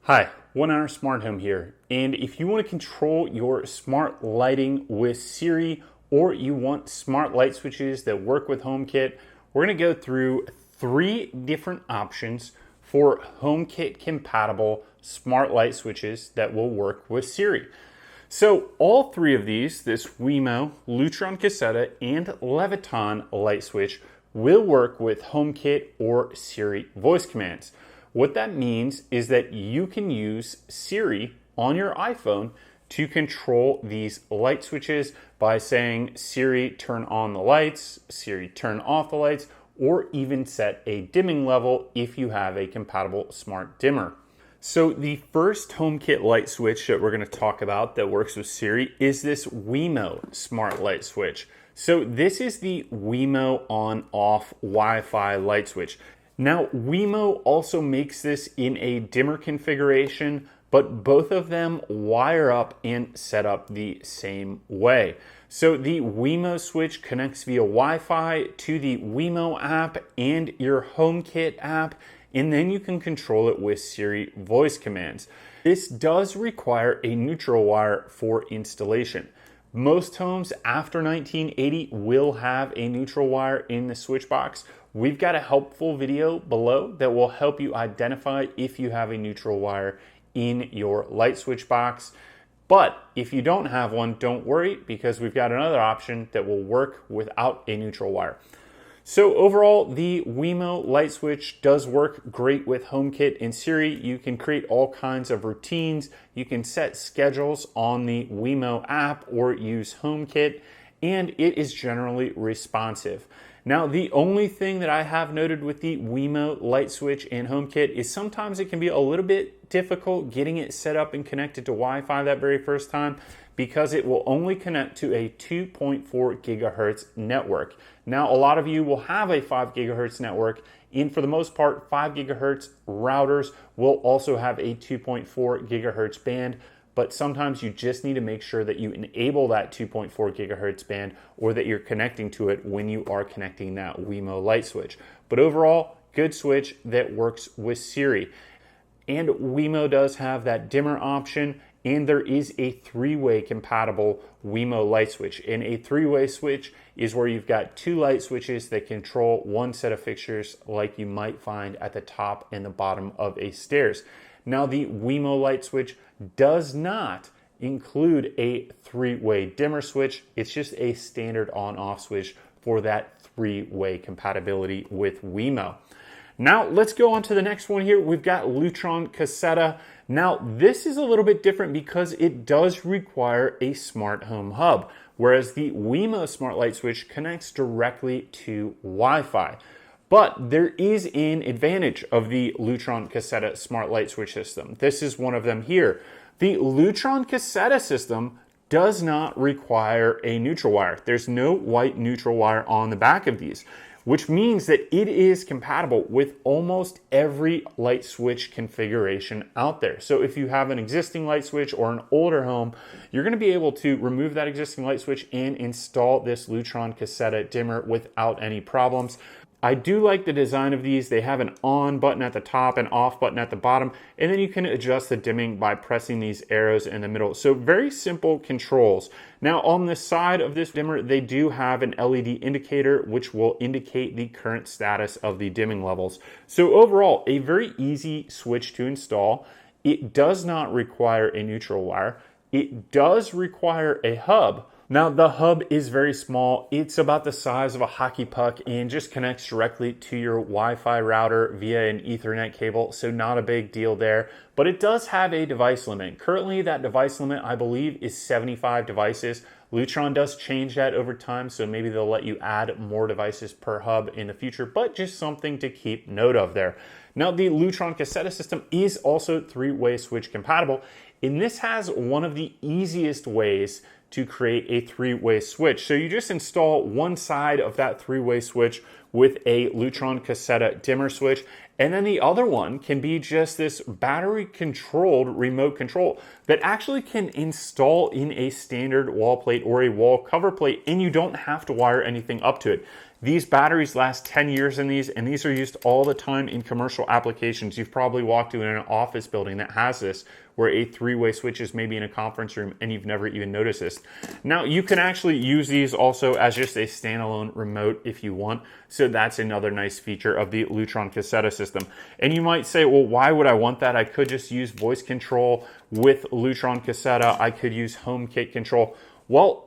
Hi, One Hour Smart Home here. And if you want to control your smart lighting with Siri, or you want smart light switches that work with HomeKit, we're going to go through 3 different options for HomeKit compatible smart light switches that will work with Siri. So all 3 of these, this Wemo, Lutron CASSetta, and Leviton light switch will work with HomeKit or Siri voice commands. What that means is that you can use Siri on your iPhone to control these light switches by saying, Siri, turn on the lights, Siri, turn off the lights, or even set a dimming level if you have a compatible smart dimmer. So the first HomeKit light switch that we're going to talk about that works with Siri is this Wemo smart light switch. So this is the Wemo on-off Wi-Fi light switch. Now, Wemo also makes this in a dimmer configuration, but both of them wire up and set up the same way. So the Wemo switch connects via Wi-Fi to the Wemo app and your HomeKit app, and then you can control it with Siri voice commands. This does require a neutral wire for installation. Most homes after 1980 will have a neutral wire in the switch box. We've got a helpful video below that will help you identify if you have a neutral wire in your light switch box. But if you don't have one, don't worry, because we've got another option that will work without a neutral wire. So overall, the Wemo light switch does work great with HomeKit and Siri. You can create all kinds of routines. You can set schedules on the Wemo app or use HomeKit, and it is generally responsive. Now, the only thing that I have noted with the Wemo light switch and HomeKit is sometimes it can be a little bit difficult getting it set up and connected to Wi-Fi that very first time, because it will only connect to a 2.4 gigahertz network. Now, a lot of you will have a 5 gigahertz network, and for the most part, 5 gigahertz routers will also have a 2.4 gigahertz band, but sometimes you just need to make sure that you enable that 2.4 gigahertz band, or that you're connecting to it when you are connecting that Wemo light switch. But overall, good switch that works with Siri. And Wemo does have that dimmer option, and there is a 3-way compatible Wemo light switch. And a 3-way switch is where you've got 2 light switches that control one set of fixtures, like you might find at the top and the bottom of a stairs. Now, the Wemo light switch does not include a 3-way dimmer switch. It's just a standard on-off switch for that 3-way compatibility with Wemo. Now, let's go on to the next one here. We've got Lutron CASSetta. Now, this is a little bit different because it does require a smart home hub, whereas the Wemo smart light switch connects directly to Wi-Fi. But there is an advantage of the Lutron CASSetta smart light switch system. This is one of them here. The Lutron CASSetta system does not require a neutral wire. There's no white neutral wire on the back of these, which means that it is compatible with almost every light switch configuration out there. So if you have an existing light switch or an older home, you're going to be able to remove that existing light switch and install this Lutron CASSetta dimmer without any problems. I do like the design of these. They have an on button at the top and off button at the bottom, and then you can adjust the dimming by pressing these arrows in the middle. So very simple controls. Now, on the side of this dimmer, they do have an LED indicator, which will indicate the current status of the dimming levels. So overall, a very easy switch to install. It does not require a neutral wire. It does require a hub. Now, the hub is very small. It's about the size of a hockey puck and just connects directly to your Wi-Fi router via an Ethernet cable, so not a big deal there. But it does have a device limit. Currently, that device limit, I believe, is 75 devices. Lutron does change that over time, so maybe they'll let you add more devices per hub in the future, but just something to keep note of there. Now, the Lutron CASSetta system is also 3-way switch compatible, and this has one of the easiest ways to create a 3-way switch. So you just install one side of that 3-way switch with a Lutron CASSetta dimmer switch, and then the other one can be just this battery controlled remote control that actually can install in a standard wall plate or a wall cover plate, and you don't have to wire anything up to it. These batteries last 10 years in these, and these are used all the time in commercial applications. You've probably walked in an office building that has this, where a three-way switch is maybe in a conference room and you've never even noticed this. Now, you can actually use these also as just a standalone remote if you want. So that's another nice feature of the Lutron CASSetta system. And you might say, well, why would I want that? I could just use voice control with Lutron CASSetta. I could use Homekit control. Well,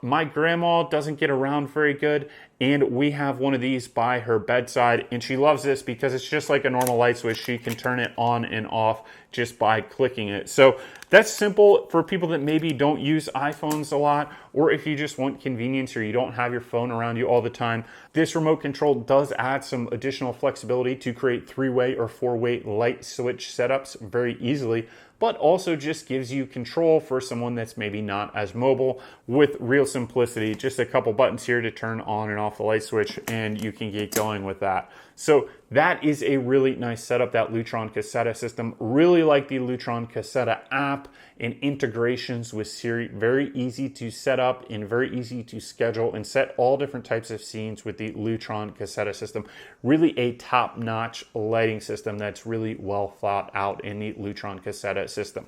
my grandma doesn't get around very good, and we have one of these by her bedside, and she loves this because it's just like a normal light switch. She can turn it on and off just by clicking it. So that's simple for people that maybe don't use iPhones a lot, or if you just want convenience or you don't have your phone around you all the time. This remote control does add some additional flexibility to create three-way or four-way light switch setups very easily, but also just gives you control for someone that's maybe not as mobile with real simplicity. Just a couple buttons here to turn on and off the light switch, and you can get going with that. So that is a really nice setup, that Lutron CASSetta system. Really like the Lutron CASSetta app and integrations with Siri. Very easy to set up and very easy to schedule and set all different types of scenes with the Lutron CASSetta system. Really a top-notch lighting system that's really well thought out in the Lutron CASSetta system.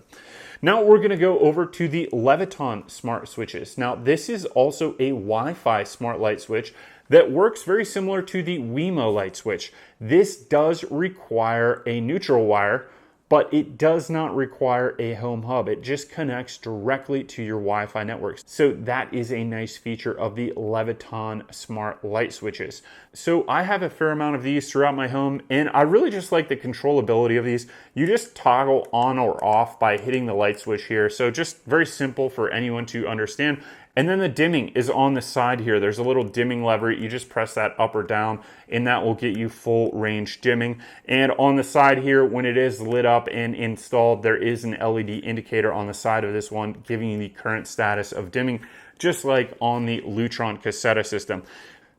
Now we're going to go over to the Leviton smart switches. Now this is also a Wi-Fi smart light switch that works very similar to the Wemo light switch. This does require a neutral wire, but it does not require a home hub. It just connects directly to your Wi-Fi networks. So that is a nice feature of the Leviton smart light switches. So I have a fair amount of these throughout my home, and I really just like the controllability of these. You just toggle on or off by hitting the light switch here. So just very simple for anyone to understand. And then the dimming is on the side here. There's a little dimming lever. You just press that up or down, and that will get you full range dimming. And on the side here, when it is lit up and installed, there is an LED indicator on the side of this one giving you the current status of dimming, just like on the Lutron CASSetta system.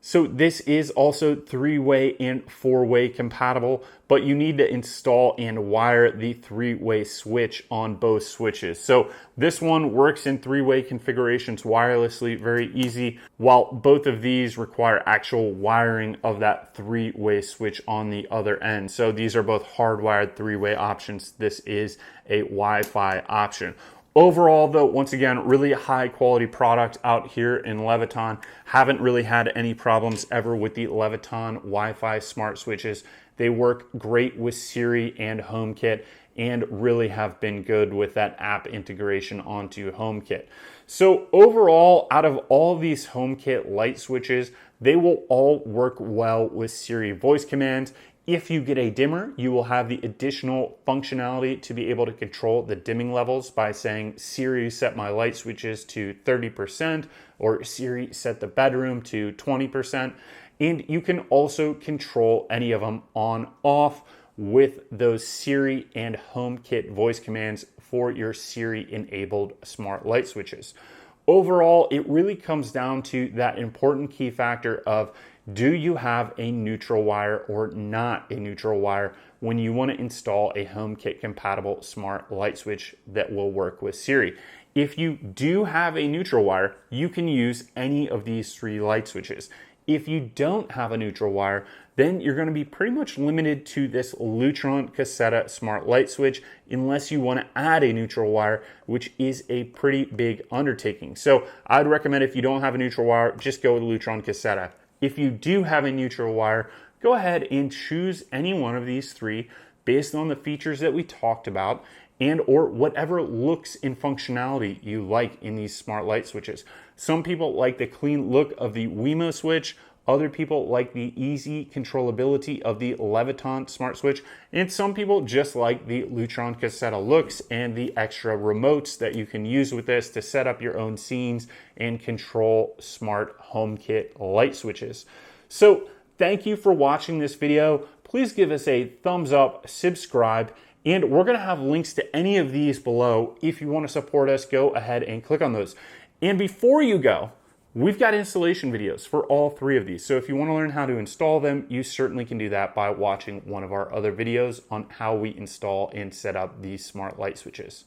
So this is also three-way and four-way compatible, but you need to install and wire the three-way switch on both switches. So this one works in three-way configurations wirelessly, very easy, while both of these require actual wiring of that three-way switch on the other end. So these are both hardwired three-way options. This is a Wi-Fi option. Overall, though, once again, really high quality product out here in Leviton. Haven't really had any problems ever with the Leviton Wi-Fi smart switches. They work great with Siri and HomeKit and really have been good with that app integration onto HomeKit. So overall, out of all these HomeKit light switches, they will all work well with Siri voice commands. If you get a dimmer, you will have the additional functionality to be able to control the dimming levels by saying, Siri, set my light switches to 30%, or Siri, set the bedroom to 20%. And you can also control any of them on, off with those Siri and HomeKit voice commands for your Siri-enabled smart light switches. Overall, it really comes down to that important key factor of, do you have a neutral wire or not a neutral wire when you want to install a HomeKit compatible smart light switch that will work with Siri? If you do have a neutral wire, you can use any of these three light switches. If you don't have a neutral wire, then you're going to be pretty much limited to this Lutron CASSetta smart light switch unless you want to add a neutral wire, which is a pretty big undertaking. So I'd recommend, if you don't have a neutral wire, just go with Lutron CASSetta. If you do have a neutral wire, go ahead and choose any one of these three based on the features that we talked about and or whatever looks and functionality you like in these smart light switches. Some people like the clean look of the Wemo switch. Other people like the easy controllability of the Leviton smart switch, and some people just like the Lutron CASSetta looks and the extra remotes that you can use with this to set up your own scenes and control smart HomeKit light switches. So thank you for watching this video. Please give us a thumbs up, subscribe, and we're going to have links to any of these below. If you want to support us, go ahead and click on those. And before you go, we've got installation videos for all three of these. So if you want to learn how to install them, you certainly can do that by watching one of our other videos on how we install and set up these smart light switches.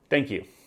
Thank you.